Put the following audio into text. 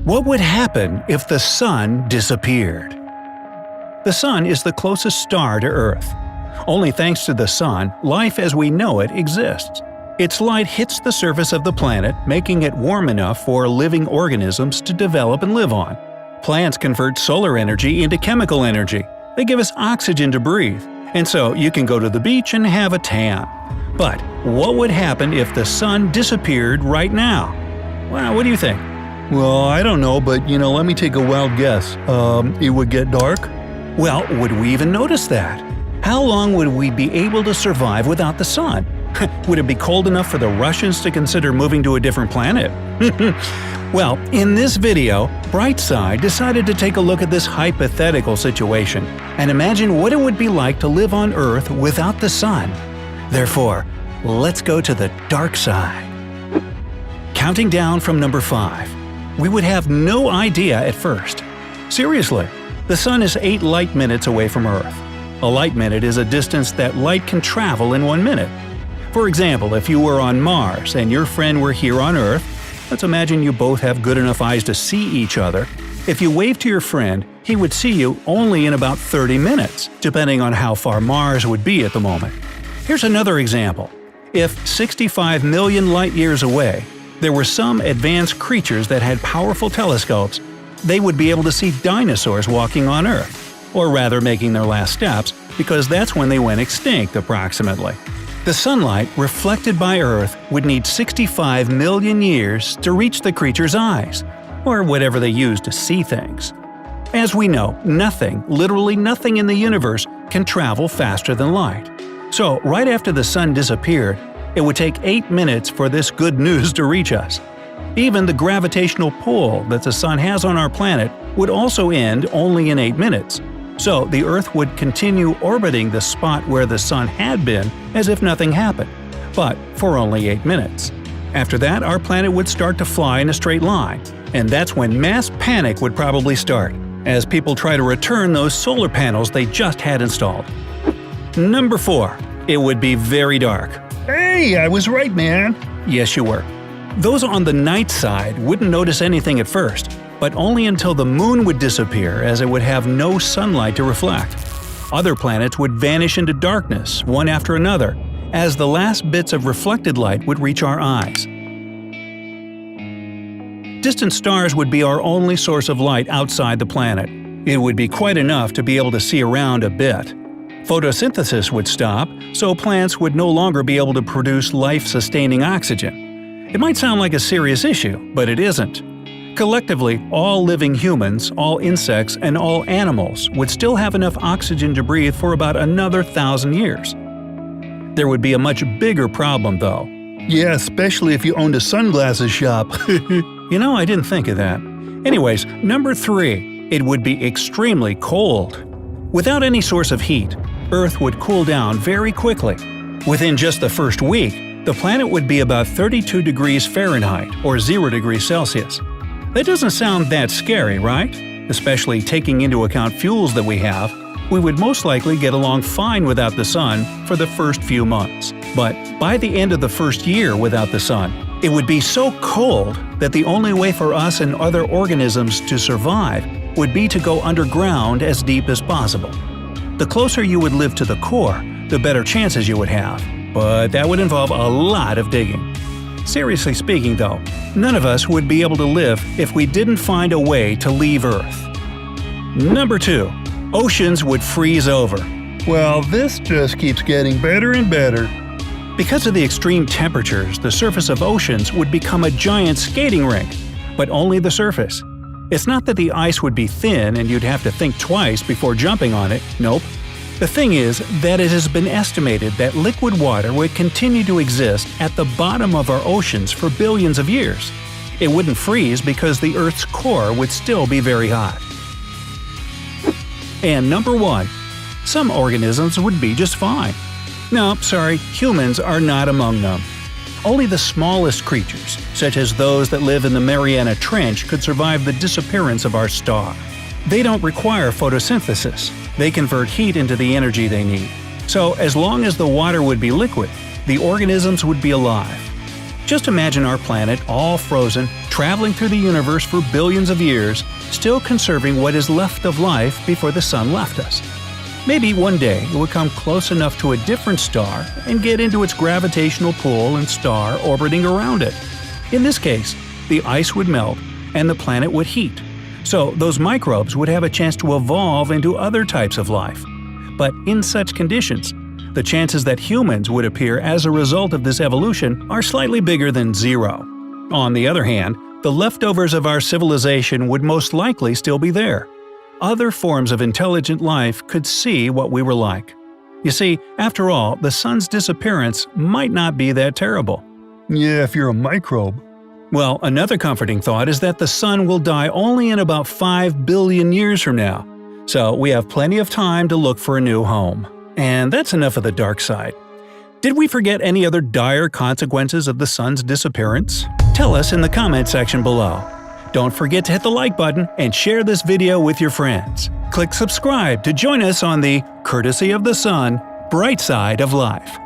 What would happen if the Sun disappeared? The Sun is the closest star to Earth. Only thanks to the Sun, life as we know it exists. Its light hits the surface of the planet, making it warm enough for living organisms to develop and live on. Plants convert solar energy into chemical energy. They give us oxygen to breathe, and so you can go to the beach and have a tan. But what would happen if the Sun disappeared right now? Well, what do you think? Well, I don't know, but let me take a wild guess. It would get dark? Well, would we even notice that? How long would we be able to survive without the Sun? Would it be cold enough for the Russians to consider moving to a different planet? Well, in this video, Brightside decided to take a look at this hypothetical situation and imagine what it would be like to live on Earth without the Sun. Therefore, let's go to the dark side. Counting down from number 5. We would have no idea at first. Seriously, the Sun is 8 light minutes away from Earth. A light minute is a distance that light can travel in 1 minute. For example, if you were on Mars and your friend were here on Earth, let's imagine you both have good enough eyes to see each other. If you wave to your friend, he would see you only in about 30 minutes, depending on how far Mars would be at the moment. Here's another example. If 65 million light-years away, there were some advanced creatures that had powerful telescopes, they would be able to see dinosaurs walking on Earth, or rather making their last steps, because that's when they went extinct approximately. The sunlight reflected by Earth would need 65 million years to reach the creature's eyes, or whatever they use to see things. As we know, nothing, literally nothing in the universe can travel faster than light. So right after the Sun disappeared, it would take 8 minutes for this good news to reach us. Even the gravitational pull that the Sun has on our planet would also end only in 8 minutes. So the Earth would continue orbiting the spot where the Sun had been as if nothing happened, but for only 8 minutes. After that, our planet would start to fly in a straight line, and that's when mass panic would probably start, as people try to return those solar panels they just had installed. Number 4. It would be very dark. Hey, I was right, man! Yes, you were. Those on the night side wouldn't notice anything at first, but only until the moon would disappear, as it would have no sunlight to reflect. Other planets would vanish into darkness, one after another, as the last bits of reflected light would reach our eyes. Distant stars would be our only source of light outside the planet. It would be quite enough to be able to see around a bit. Photosynthesis would stop, so plants would no longer be able to produce life-sustaining oxygen. It might sound like a serious issue, but it isn't. Collectively, all living humans, all insects, and all animals would still have enough oxygen to breathe for about another 1,000 years. There would be a much bigger problem, though. Yeah, especially if you owned a sunglasses shop. I didn't think of that. Anyways, number 3. It would be extremely cold. Without any source of heat, Earth would cool down very quickly. Within just the first week, the planet would be about 32 degrees Fahrenheit or 0 degrees Celsius. That doesn't sound that scary, right? Especially taking into account fuels that we have, we would most likely get along fine without the Sun for the first few months. But by the end of the first year without the Sun, it would be so cold that the only way for us and other organisms to survive would be to go underground as deep as possible. The closer you would live to the core, the better chances you would have, but that would involve a lot of digging. Seriously speaking though, none of us would be able to live if we didn't find a way to leave Earth. Number 2. Oceans would freeze over. Well, this just keeps getting better and better. Because of the extreme temperatures, the surface of oceans would become a giant skating rink, but only the surface. It's not that the ice would be thin and you'd have to think twice before jumping on it, nope. The thing is that it has been estimated that liquid water would continue to exist at the bottom of our oceans for billions of years. It wouldn't freeze because the Earth's core would still be very hot. And number 1. Some organisms would be just fine. No, sorry, humans are not among them. Only the smallest creatures, such as those that live in the Mariana Trench, could survive the disappearance of our star. They don't require photosynthesis. They convert heat into the energy they need. So as long as the water would be liquid, the organisms would be alive. Just imagine our planet all frozen, traveling through the universe for billions of years, still conserving what is left of life before the sun left us. Maybe one day it would come close enough to a different star and get into its gravitational pull and star orbiting around it. In this case, the ice would melt and the planet would heat, so those microbes would have a chance to evolve into other types of life. But in such conditions, the chances that humans would appear as a result of this evolution are slightly bigger than zero. On the other hand, the leftovers of our civilization would most likely still be there. Other forms of intelligent life could see what we were like. You see, after all, the sun's disappearance might not be that terrible. Yeah, if you're a microbe. Well, another comforting thought is that the sun will die only in about 5 billion years from now, so we have plenty of time to look for a new home. And that's enough of the dark side. Did we forget any other dire consequences of the sun's disappearance? Tell us in the comment section below. Don't forget to hit the like button and share this video with your friends. Click subscribe to join us on the Courtesy of the Sun, Bright Side of Life.